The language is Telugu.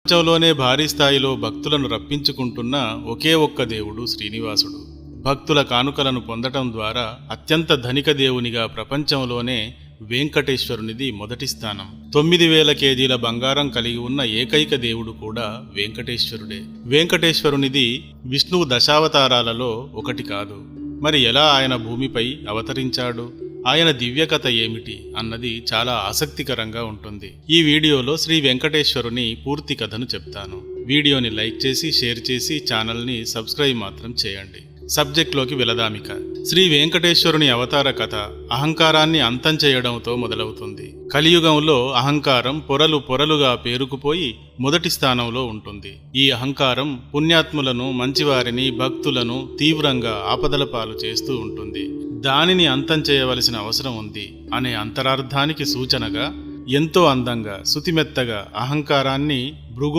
ప్రపంచంలోనే భారీ స్థాయిలో భక్తులను రప్పించుకుంటున్న ఒకే ఒక్క దేవుడు శ్రీనివాసుడు. భక్తుల కానుకలను పొందటం ద్వారా అత్యంత ధనిక దేవునిగా ప్రపంచంలోనే వెంకటేశ్వరునిది మొదటి స్థానం. 9,000 కేజీల బంగారం కలిగి ఉన్న ఏకైక దేవుడు కూడా వెంకటేశ్వరుడే. వెంకటేశ్వరునిది విష్ణువు దశావతారాలలో ఒకటి కాదు. మరి ఎలా ఆయన భూమిపై అవతరించాడు, ఆయన దివ్యకథ ఏమిటి అన్నది చాలా ఆసక్తికరంగా ఉంటుంది. ఈ వీడియోలో శ్రీ వెంకటేశ్వరుని పూర్తి కథను చెప్తాను. వీడియోని లైక్ చేసి షేర్ చేసి ఛానల్ని సబ్స్క్రైబ్ మాత్రం చేయండి. సబ్జెక్ట్లోకి వెళదామిక. శ్రీ వెంకటేశ్వరుని అవతార కథ అహంకారాన్ని అంతం చేయడంతో మొదలవుతుంది. కలియుగంలో అహంకారం పొరలు పొరలుగా పేరుకుపోయి మొదటి స్థానంలో ఉంటుంది. ఈ అహంకారం పుణ్యాత్ములను, మంచివారిని, భక్తులను తీవ్రంగా ఆపదల పాలు చేస్తూ ఉంటుంది. దానిని అంతం చేయవలసిన అవసరం ఉంది అనే అంతరార్థానికి సూచనగా ఎంతో అందంగా శుతిమెత్తగా అహంకారాన్ని భృగు